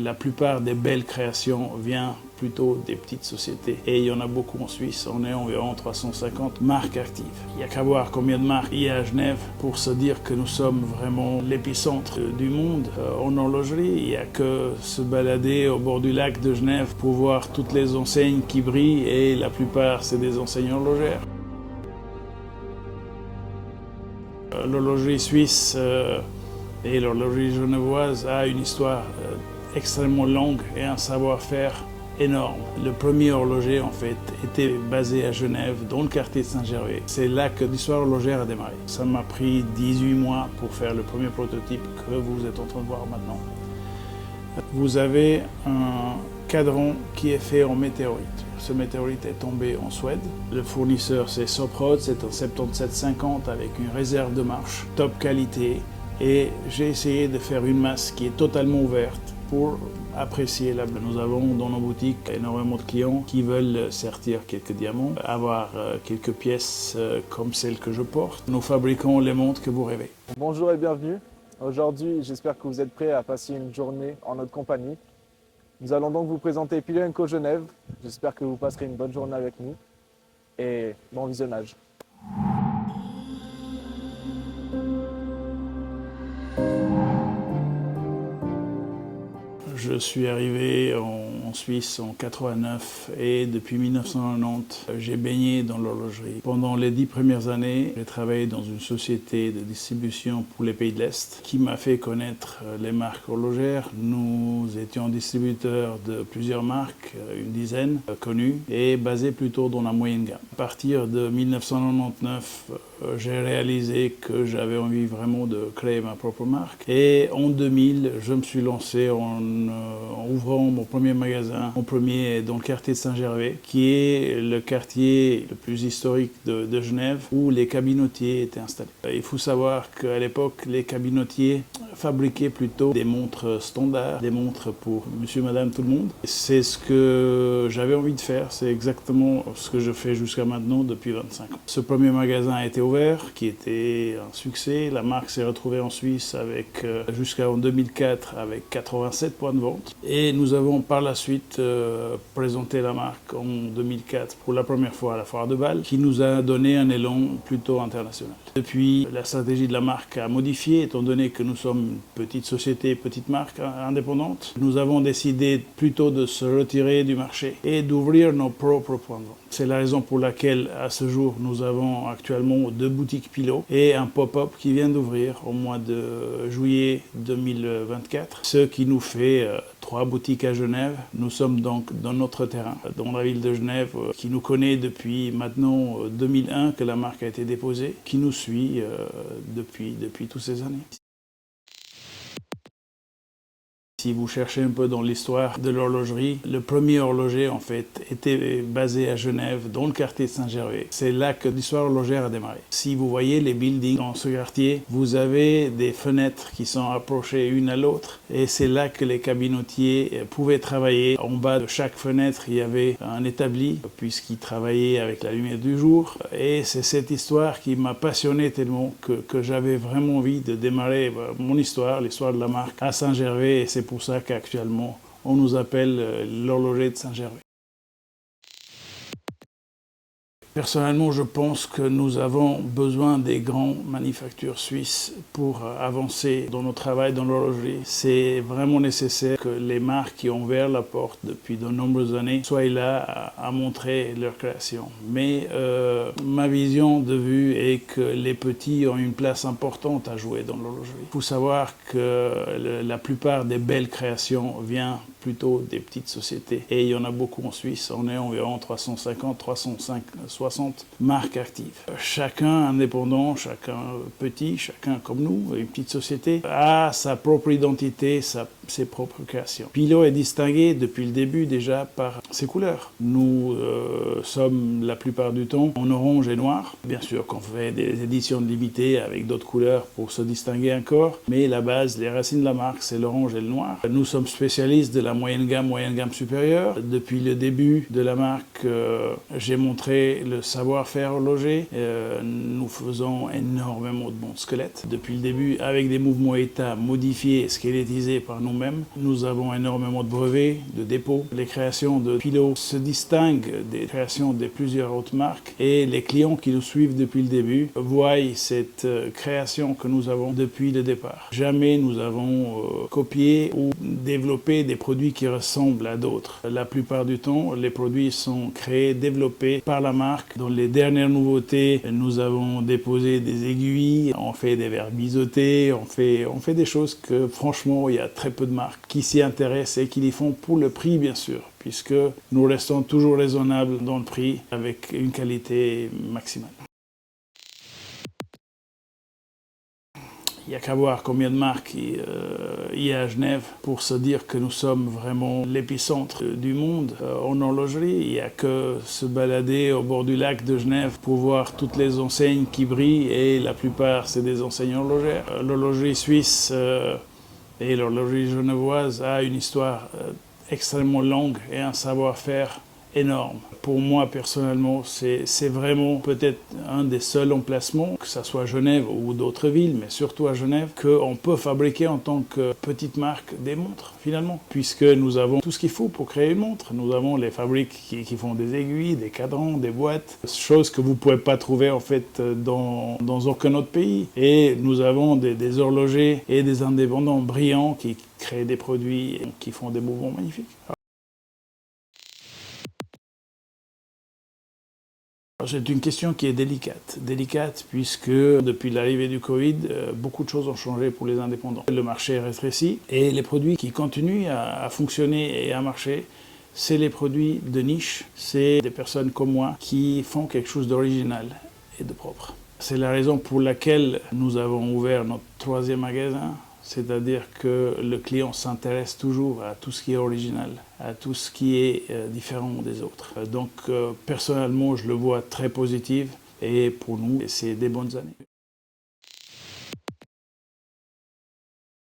la plupart des belles créations viennent plutôt des petites sociétés. Et il y en a beaucoup en Suisse. On est environ 350 marques actives. Il n'y a qu'à voir combien de marques il y a à Genève pour se dire que nous sommes vraiment l'épicentre du monde en horlogerie. Il n'y a que se balader au bord du lac de Genève pour voir toutes les enseignes qui brillent et la plupart c'est des enseignes horlogères. L'horlogerie suisse et l'horlogerie genevoise a une histoire extrêmement longue et un savoir-faire énorme. Le premier horloger en fait était basé à Genève dans le quartier de Saint-Gervais. C'est là que l'histoire horlogère a démarré. Ça m'a pris 18 mois pour faire le premier prototype que vous êtes en train de voir maintenant. Vous avez un cadran qui est fait en météorite. Ce météorite est tombé en Suède. Le fournisseur c'est Soprod, c'est un 7750 avec une réserve de marche, top qualité. Et j'ai essayé de faire une masse qui est totalement ouverte pour apprécier la bleu. Nous avons dans nos boutiques énormément de clients qui veulent sertir quelques diamants, avoir quelques pièces comme celles que je porte. Nous fabriquons les montres que vous rêvez. Bonjour et bienvenue. Aujourd'hui, j'espère que vous êtes prêts à passer une journée en notre compagnie. Nous allons donc vous présenter Pilo & Co Genève. J'espère que vous passerez une bonne journée avec nous et bon visionnage. Je suis arrivé en Suisse en 89 et depuis 1990, j'ai baigné dans l'horlogerie. Pendant les 10 premières années, j'ai travaillé dans une société de distribution pour les pays de l'Est qui m'a fait connaître les marques horlogères. Nous étions distributeurs de plusieurs marques, une dizaine connues et basées plutôt dans la moyenne gamme. À partir de 1999, j'ai réalisé que j'avais envie vraiment de créer ma propre marque. Et en 2000, je me suis lancé en ouvrant mon premier magasin, mon premier dans le quartier de Saint-Gervais, qui est le quartier le plus historique de Genève, où les cabinotiers étaient installés. Il faut savoir qu'à l'époque, les cabinotiers fabriquaient plutôt des montres standards, des montres pour monsieur, madame, tout le monde. C'est ce que j'avais envie de faire, c'est exactement ce que je fais jusqu'à maintenant depuis 25 ans. Ce premier magasin a été ouvert, qui était un succès. La marque s'est retrouvée en Suisse avec jusqu'en 2004 avec 87 points de vente. Et nous avons par la suite présenté la marque en 2004 pour la première fois à la Foire de Bâle, qui nous a donné un élan plutôt international. Depuis, la stratégie de la marque a modifié, étant donné que nous sommes une petite société, petite marque indépendante. Nous avons décidé plutôt de se retirer du marché et d'ouvrir nos propres points de vente. C'est la raison pour laquelle, à ce jour, nous avons actuellement 2 boutiques Pilo et un pop-up qui vient d'ouvrir au mois de juillet 2024, ce qui nous fait 3 boutiques à Genève. Nous sommes donc dans notre terrain, dans la ville de Genève, qui nous connaît depuis maintenant 2001 que la marque a été déposée, qui nous suit depuis toutes ces années. Si vous cherchez un peu dans l'histoire de l'horlogerie, le premier horloger en fait était basé à Genève, dans le quartier de Saint-Gervais. C'est là que l'histoire horlogère a démarré. Si vous voyez les buildings dans ce quartier, vous avez des fenêtres qui sont approchées une à l'autre et c'est là que les cabinotiers pouvaient travailler. En bas de chaque fenêtre, il y avait un établi puisqu'ils travaillaient avec la lumière du jour et c'est cette histoire qui m'a passionné tellement que j'avais vraiment envie de démarrer mon histoire, l'histoire de la marque à Saint-Gervais et c'est pour ça qu'actuellement, on nous appelle l'horloger de Saint-Gervais. Personnellement, je pense que nous avons besoin des grands manufactures suisses pour avancer dans notre travail dans l'horlogerie. C'est vraiment nécessaire que les marques qui ont ouvert la porte depuis de nombreuses années soient là à montrer leur création. Mais ma vision de vue est que les petits ont une place importante à jouer dans l'horlogerie. Il faut savoir que la plupart des belles créations viennent plutôt des petites sociétés. Et il y en a beaucoup en Suisse. On est environ 350, 360 marques actives. Chacun indépendant, chacun petit, chacun comme nous, une petite société, a sa propre identité, ses propres créations. Pilo est distingué depuis le début déjà par ses couleurs. Nous sommes la plupart du temps en orange et noir. Bien sûr qu'on fait des éditions limitées avec d'autres couleurs pour se distinguer encore, mais la base, les racines de la marque, c'est l'orange et le noir. Nous sommes spécialistes de la moyenne gamme supérieure. Depuis le début de la marque, j'ai montré le savoir-faire horloger. Nous faisons énormément de montres squelettes. Depuis le début, avec des mouvements état modifiés, squelettisés par nous-mêmes. Nous avons énormément de brevets, de dépôts. Les créations de pilotes se distinguent des créations de plusieurs autres marques. Et les clients qui nous suivent depuis le début voient cette création que nous avons depuis le départ. Jamais nous avons copié ou développé des produits qui ressemblent à d'autres. La plupart du temps, les produits sont créés, développés par la marque. Dans les dernières nouveautés, nous avons déposé des aiguilles, on fait des verres biseautés, on fait des choses que franchement, il y a très peu de marques qui s'y intéressent et qui les font pour le prix, bien sûr, puisque nous restons toujours raisonnables dans le prix avec une qualité maximale. Il n'y a qu'à voir combien de marques il y a à Genève pour se dire que nous sommes vraiment l'épicentre du monde en horlogerie. Il n'y a que se balader au bord du lac de Genève pour voir toutes les enseignes qui brillent et la plupart c'est des enseignes horlogères. L'horlogerie suisse et l'horlogerie genevoise a une histoire extrêmement longue et un savoir-faire énorme. Pour moi, personnellement, c'est vraiment peut-être un des seuls emplacements, que ce soit à Genève ou d'autres villes, mais surtout à Genève, qu'on peut fabriquer en tant que petite marque des montres, finalement. Puisque nous avons tout ce qu'il faut pour créer une montre. Nous avons les fabriques qui font des aiguilles, des cadrans, des boîtes, choses que vous ne pouvez pas trouver en fait dans aucun autre pays. Et nous avons des horlogers et des indépendants brillants qui créent des produits et qui font des mouvements magnifiques. C'est une question qui est délicate puisque depuis l'arrivée du Covid, beaucoup de choses ont changé pour les indépendants. Le marché est rétréci et les produits qui continuent à fonctionner et à marcher, c'est les produits de niche, c'est des personnes comme moi qui font quelque chose d'original et de propre. C'est la raison pour laquelle nous avons ouvert notre 3e magasin. C'est-à-dire que le client s'intéresse toujours à tout ce qui est original, à tout ce qui est différent des autres. Donc personnellement, je le vois très positif et pour nous, c'est des bonnes années.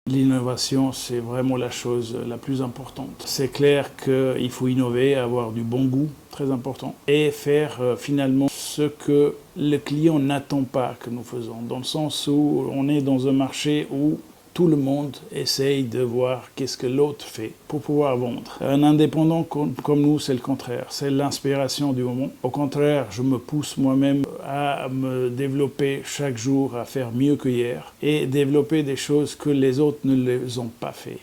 L'innovation, c'est vraiment la chose la plus importante. C'est clair qu'il faut innover, avoir du bon goût, très important, et faire finalement ce que le client n'attend pas que nous faisons, dans le sens où on est dans un marché où tout le monde essaye de voir qu'est-ce que l'autre fait pour pouvoir vendre. Un indépendant comme nous, c'est le contraire. C'est l'inspiration du moment. Au contraire, je me pousse moi-même à me développer chaque jour, à faire mieux que hier et développer des choses que les autres ne les ont pas fait.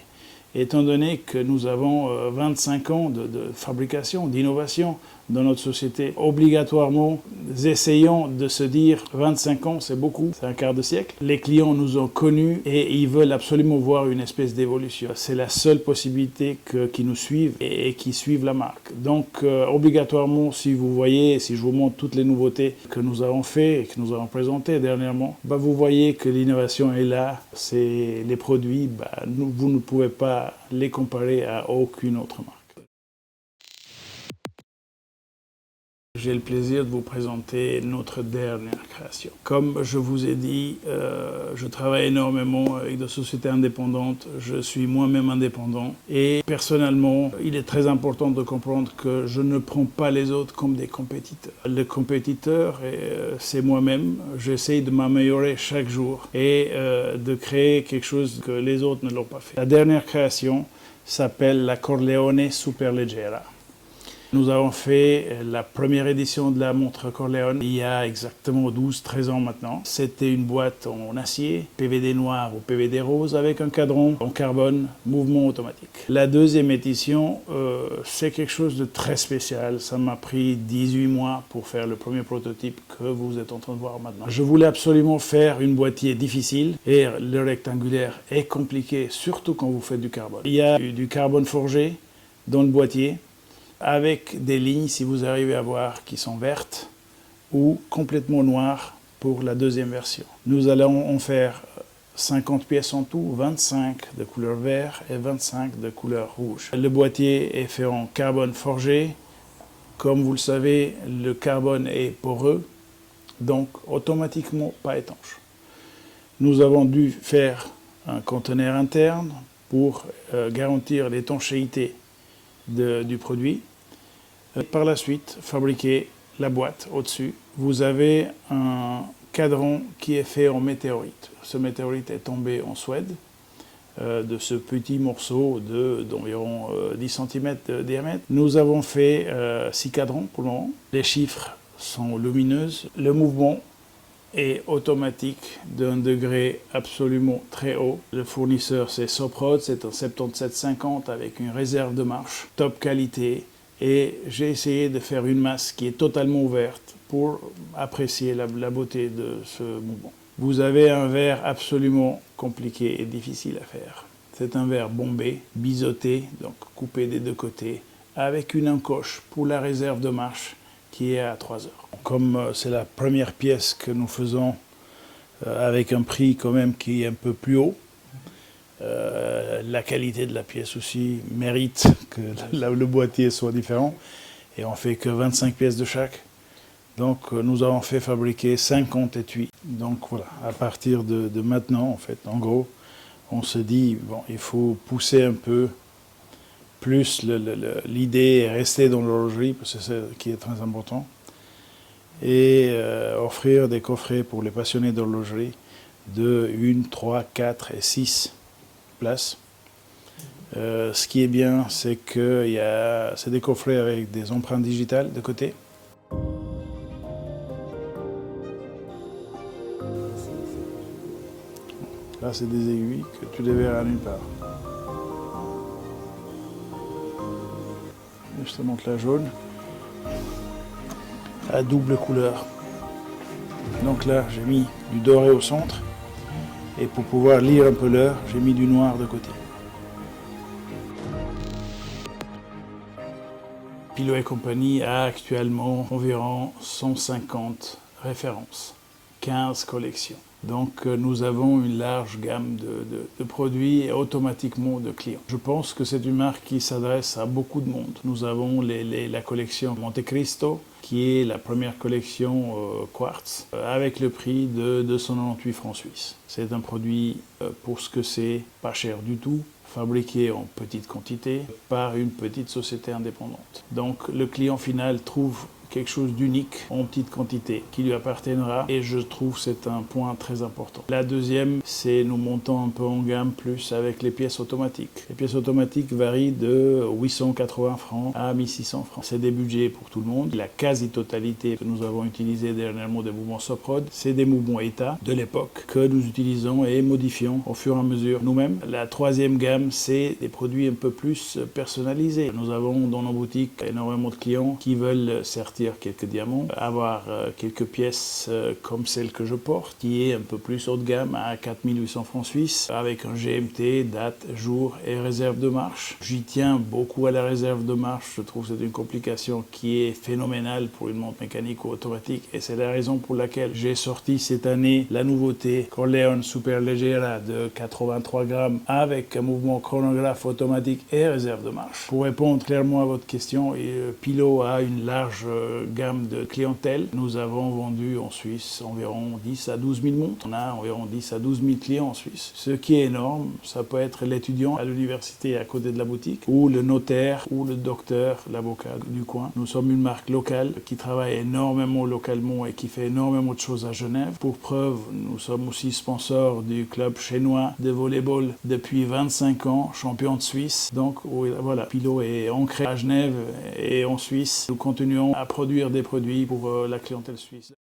Étant donné que nous avons 25 ans de fabrication, d'innovation dans notre société, obligatoirement, essayons de se dire 25 ans, c'est beaucoup, c'est un quart de siècle. Les clients nous ont connus et ils veulent absolument voir une espèce d'évolution. C'est la seule possibilité qu'ils nous suivent et qu'ils suivent la marque. Donc, obligatoirement, si vous voyez, si je vous montre toutes les nouveautés que nous avons fait et que nous avons présentées dernièrement, vous voyez que l'innovation est là. C'est les produits, vous ne pouvez pas les comparer à aucune autre marque. J'ai le plaisir de vous présenter notre dernière création. Comme je vous ai dit, je travaille énormément avec des sociétés indépendantes. Je suis moi-même indépendant. Et personnellement, il est très important de comprendre que je ne prends pas les autres comme des compétiteurs. Le compétiteur, c'est moi-même. J'essaye de m'améliorer chaque jour et de créer quelque chose que les autres ne l'ont pas fait. La dernière création s'appelle la Corleone Superleggera. Nous avons fait la première édition de la montre Corleone il y a exactement 12-13 ans maintenant. C'était une boîte en acier, PVD noir ou PVD rose avec un cadran en carbone, mouvement automatique. La deuxième édition, c'est quelque chose de très spécial. Ça m'a pris 18 mois pour faire le premier prototype que vous êtes en train de voir maintenant. Je voulais absolument faire une boîtier difficile et le rectangulaire est compliqué, surtout quand vous faites du carbone. Il y a du carbone forgé dans le boîtier, avec des lignes, si vous arrivez à voir, qui sont vertes ou complètement noires pour la deuxième version. Nous allons en faire 50 pièces en tout, 25 de couleur vert et 25 de couleur rouge. Le boîtier est fait en carbone forgé. Comme vous le savez, le carbone est poreux, donc automatiquement pas étanche. Nous avons dû faire un conteneur interne pour garantir l'étanchéité du produit. Par la suite, fabriquer la boîte au-dessus. Vous avez un cadran qui est fait en météorite. Ce météorite est tombé en Suède, de ce petit morceau d'environ 10 cm de diamètre. Nous avons fait 6 cadrans pour le moment. Les chiffres sont lumineux. Le mouvement est automatique d'un degré absolument très haut. Le fournisseur, c'est Soprod, c'est un 7750 avec une réserve de marche, top qualité. Et j'ai essayé de faire une masse qui est totalement ouverte pour apprécier la beauté de ce mouvement. Vous avez un verre absolument compliqué et difficile à faire. C'est un verre bombé, biseauté, donc coupé des deux côtés, avec une encoche pour la réserve de marche qui est à 3 heures. Comme c'est la première pièce que nous faisons avec un prix quand même qui est un peu plus haut, la qualité de la pièce aussi mérite que le boîtier soit différent. Et on fait que 25 pièces de chaque. Donc nous avons fait fabriquer 50 étuis. Donc voilà, à partir de maintenant, en fait, en gros, on se dit, bon, il faut pousser un peu plus l'idée est rester dans l'horlogerie, parce que c'est ce qui est très important, et offrir des coffrets pour les passionnés d'horlogerie de 1, 3, 4 et 6 places. Ce qui est bien, c'est que c'est des coffrets avec des empreintes digitales de côté. Là, c'est des aiguilles que tu les verras nulle part. Je te montre la jaune. À double couleur. Donc là, j'ai mis du doré au centre. Et pour pouvoir lire un peu l'heure, j'ai mis du noir de côté. Pilot & Compagnie a actuellement environ 150 références, 15 collections. Donc nous avons une large gamme de produits et automatiquement de clients. Je pense que c'est une marque qui s'adresse à beaucoup de monde. Nous avons la collection Monte Cristo, qui est la première collection quartz, avec le prix de 298 francs suisses. C'est un produit, pour ce que c'est, pas cher du tout, fabriqué en petite quantité par une petite société indépendante. Donc le client final trouve quelque chose d'unique en petite quantité qui lui appartiendra, et je trouve que c'est un point très important. La deuxième, c'est nous montons un peu en gamme plus avec les pièces automatiques. Les pièces automatiques varient de 880 francs à 1600 francs. C'est des budgets pour tout le monde. La quasi-totalité que nous avons utilisé dernièrement des mouvements Soprod, c'est des mouvements ETA de l'époque que nous utilisons et modifions au fur et à mesure nous-mêmes. La troisième gamme, c'est des produits un peu plus personnalisés. Nous avons dans nos boutiques énormément de clients qui veulent sortir quelques diamants, avoir quelques pièces comme celle que je porte, qui est un peu plus haut de gamme à 4800 francs suisses, avec un GMT, date, jour et réserve de marche. J'y tiens beaucoup à la réserve de marche, je trouve que c'est une complication qui est phénoménale pour une montre mécanique ou automatique, et c'est la raison pour laquelle j'ai sorti cette année la nouveauté Corleone Superleggera de 83 grammes avec un mouvement chronographe automatique et réserve de marche. Pour répondre clairement à votre question, Pilot a une large gamme de clientèle. Nous avons vendu en Suisse environ 10 à 12 000 montres. On a environ 10 à 12 000 clients en Suisse. Ce qui est énorme, ça peut être l'étudiant à l'université à côté de la boutique, ou le notaire, ou le docteur, l'avocat du coin. Nous sommes une marque locale qui travaille énormément localement et qui fait énormément de choses à Genève. Pour preuve, nous sommes aussi sponsors du club chinois de volleyball depuis 25 ans, champion de Suisse. Donc voilà, Pilot est ancré à Genève et en Suisse. Nous continuons à produire des produits pour la clientèle suisse.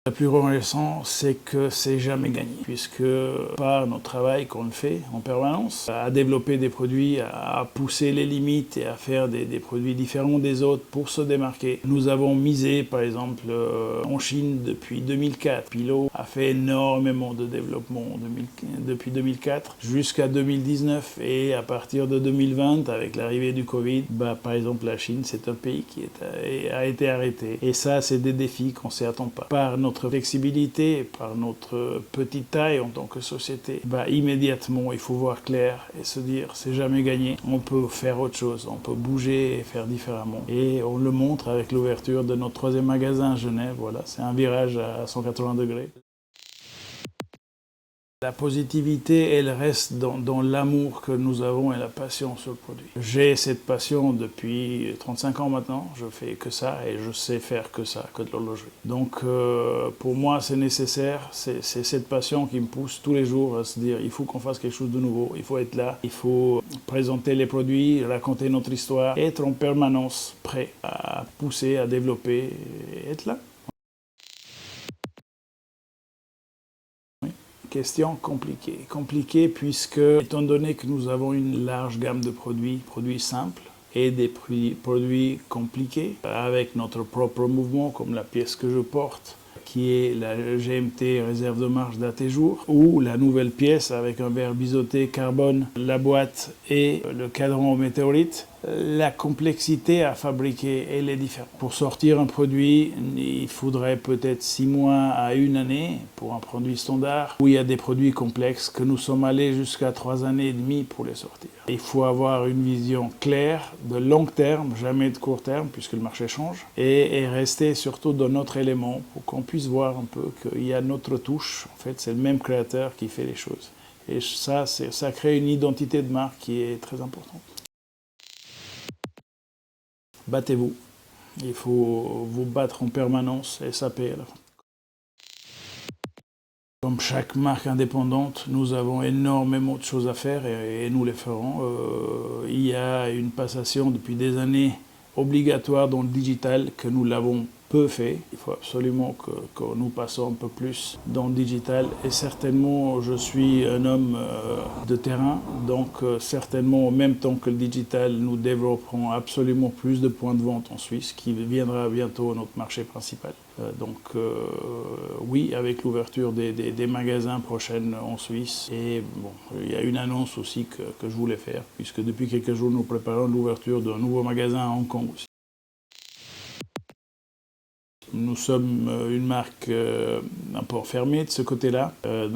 Le plus reconnaissant, c'est que c'est jamais gagné, puisque par notre travail qu'on fait en permanence, à développer des produits, à pousser les limites et à faire des produits différents des autres pour se démarquer. Nous avons misé, par exemple, en Chine depuis 2004. Pilot a fait énormément de développement depuis 2004 jusqu'à 2019, et à partir de 2020, avec l'arrivée du Covid, par exemple, la Chine, c'est un pays qui a été arrêté. Et ça, c'est des défis qu'on ne s'y attend pas. Par notre flexibilité, par notre petite taille en tant que société, immédiatement il faut voir clair et se dire c'est jamais gagné, on peut faire autre chose, on peut bouger et faire différemment. Et on le montre avec l'ouverture de notre 3e magasin à Genève. Voilà, c'est un virage à 180 degrés. La positivité, elle reste dans l'amour que nous avons et la passion sur le produit. J'ai cette passion depuis 35 ans maintenant, je fais que ça et je sais faire que ça, que de l'horlogerie. Donc pour moi c'est nécessaire, c'est cette passion qui me pousse tous les jours à se dire il faut qu'on fasse quelque chose de nouveau, il faut être là, il faut présenter les produits, raconter notre histoire, être en permanence prêt à pousser, à développer et être là. Question compliquée. Compliquée puisque, étant donné que nous avons une large gamme de produits simples et des produits compliqués, avec notre propre mouvement, comme la pièce que je porte, qui est la GMT réserve de marche d'AT-Jour, ou la nouvelle pièce avec un verre biseauté carbone, la boîte et le cadran au météorite. La complexité à fabriquer, elle est différente. Pour sortir un produit, il faudrait peut-être 6 mois à 1 année pour un produit standard, où il y a des produits complexes que nous sommes allés jusqu'à 3 années et demie pour les sortir. Il faut avoir une vision claire, de long terme, jamais de court terme, puisque le marché change, et rester surtout dans notre élément pour qu'on puisse voir un peu qu'il y a notre touche. En fait, c'est le même créateur qui fait les choses. Et ça crée une identité de marque qui est très importante. Battez-vous. Il faut vous battre en permanence et ça paye à la fin. Comme chaque marque indépendante, nous avons énormément de choses à faire et nous les ferons. Il y a une passation depuis des années obligatoire dans le digital que nous l'avons peu fait. Il faut absolument que nous passons un peu plus dans le digital et certainement je suis un homme de terrain, donc certainement en même temps que le digital, nous développerons absolument plus de points de vente en Suisse qui viendra bientôt notre marché principal. Oui, avec l'ouverture des magasins prochaines en Suisse. Et bon, il y a une annonce aussi que je voulais faire, puisque depuis quelques jours, nous préparons l'ouverture d'un nouveau magasin à Hong Kong aussi. Nous sommes une marque un peu fermée de ce côté-là, il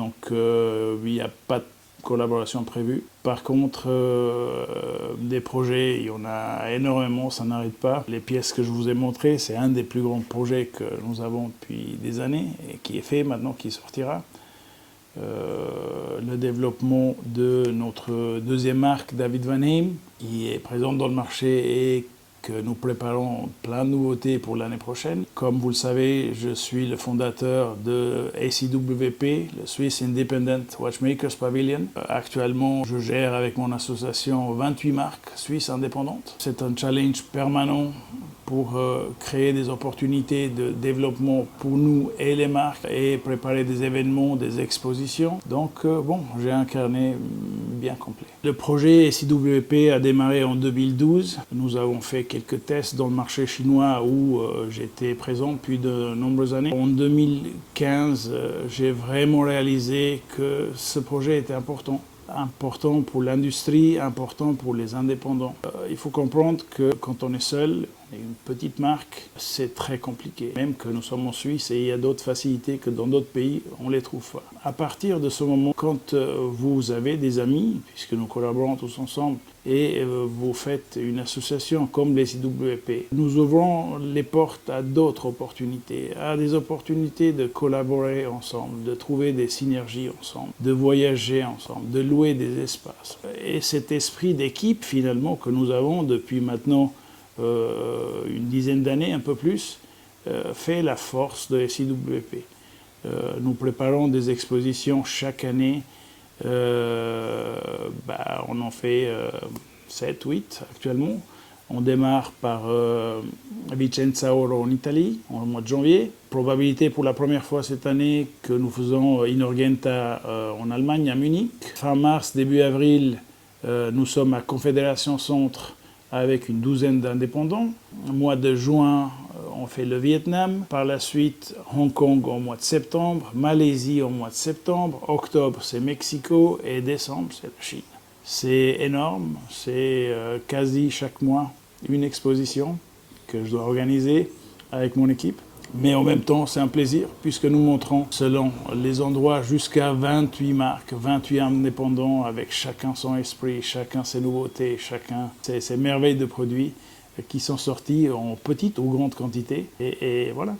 n'y a pas de collaboration prévue. Par contre, des projets, il y en a énormément, ça n'arrête pas. Les pièces que je vous ai montrées, c'est un des plus grands projets que nous avons depuis des années et qui est fait maintenant, qui sortira. Le développement de notre deuxième marque, David Van Heem, qui est présente dans le marché et que nous préparons plein de nouveautés pour l'année prochaine. Comme vous le savez, je suis le fondateur de ACWP, le Swiss Independent Watchmakers Pavilion. Actuellement, je gère avec mon association 28 marques suisses indépendantes. C'est un challenge permanent pour créer des opportunités de développement pour nous et les marques et préparer des événements, des expositions. Donc j'ai un carnet bien complet. Le projet ACWP a démarré en 2012. Nous avons fait quelques tests dans le marché chinois où j'étais présent depuis de nombreuses années. En 2015, j'ai vraiment réalisé que ce projet était important. Important pour l'industrie, important pour les indépendants. Il faut comprendre que quand on est seul, une petite marque, c'est très compliqué. Même que nous sommes en Suisse et il y a d'autres facilités que dans d'autres pays, on ne les trouve pas. À partir de ce moment, quand vous avez des amis, puisque nous collaborons tous ensemble, et vous faites une association comme les CWP, nous ouvrons les portes à d'autres opportunités, à des opportunités de collaborer ensemble, de trouver des synergies ensemble, de voyager ensemble, de louer des espaces. Et cet esprit d'équipe, finalement, que nous avons depuis maintenant une dizaine d'années, un peu plus, fait la force de SIWP. Nous préparons des expositions chaque année. On en fait 7, 8 actuellement. On démarre par Vicenza Oro en Italie, au mois de janvier. Probabilité pour la première fois cette année que nous faisons Inorgenta en Allemagne, à Munich. Fin mars, début avril, nous sommes à Confédération Centre avec une douzaine d'indépendants. Au mois de juin, on fait le Vietnam. Par la suite, Hong Kong au mois de septembre, Malaisie au mois de septembre, octobre c'est Mexico et décembre c'est la Chine. C'est énorme, c'est quasi chaque mois une exposition que je dois organiser avec mon équipe. Mais en même temps, c'est un plaisir puisque nous montrons, selon les endroits, jusqu'à 28 marques, 28 indépendants avec chacun son esprit, chacun ses nouveautés, chacun ses merveilles de produits qui sont sortis en petite ou grande quantité. Et voilà,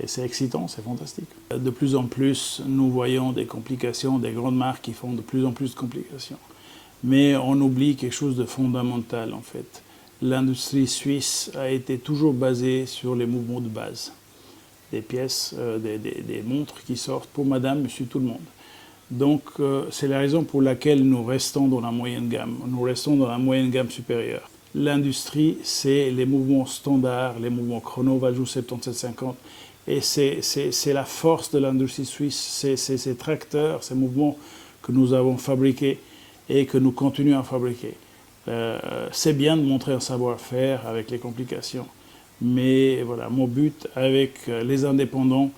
C'est excitant, c'est fantastique. De plus en plus, nous voyons des complications, des grandes marques qui font de plus en plus de complications. Mais on oublie quelque chose de fondamental en fait. L'industrie suisse a été toujours basée sur les mouvements de base. Des pièces, des montres qui sortent pour madame, monsieur, tout le monde. Donc c'est la raison pour laquelle nous restons dans la moyenne gamme. Nous restons dans la moyenne gamme supérieure. L'industrie, c'est les mouvements standards, les mouvements chrono, Valjoux 7750. Et c'est la force de l'industrie suisse, c'est ces tracteurs, ces mouvements que nous avons fabriqués et que nous continuons à fabriquer. C'est bien de montrer un savoir-faire avec les complications, mais voilà, mon but avec les indépendants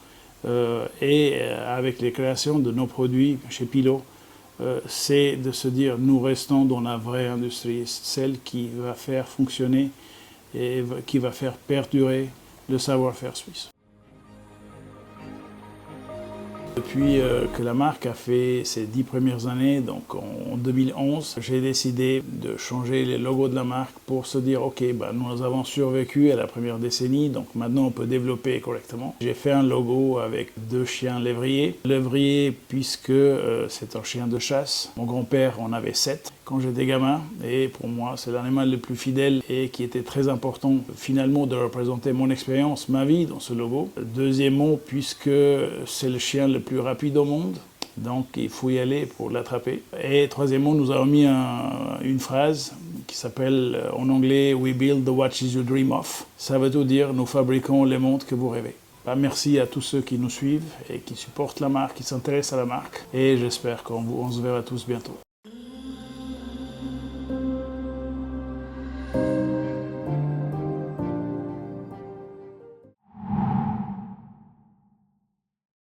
et avec les créations de nos produits chez Pilot, c'est de se dire nous restons dans la vraie industrie, celle qui va faire fonctionner et qui va faire perdurer le savoir-faire suisse. Depuis que la marque a fait ses 10 premières années, donc en 2011, j'ai décidé de changer les logos de la marque pour se dire ok, nous avons survécu à la première décennie, donc maintenant on peut développer correctement. J'ai fait un logo avec 2 chiens lévriers. Lévrier puisque c'est un chien de chasse. Mon grand-père en avait 7 quand j'étais gamin et pour moi c'est l'animal le plus fidèle et qui était très important finalement de représenter mon expérience, ma vie dans ce logo. Deuxièmement, puisque c'est le chien le plus rapide au monde, donc il faut y aller pour l'attraper. Et troisièmement, nous avons mis une phrase qui s'appelle en anglais « We build the watches you dream of ». Ça veut tout dire « Nous fabriquons les montres que vous rêvez ». Merci à tous ceux qui nous suivent et qui supportent la marque, qui s'intéressent à la marque. Et j'espère qu'on se verra tous bientôt.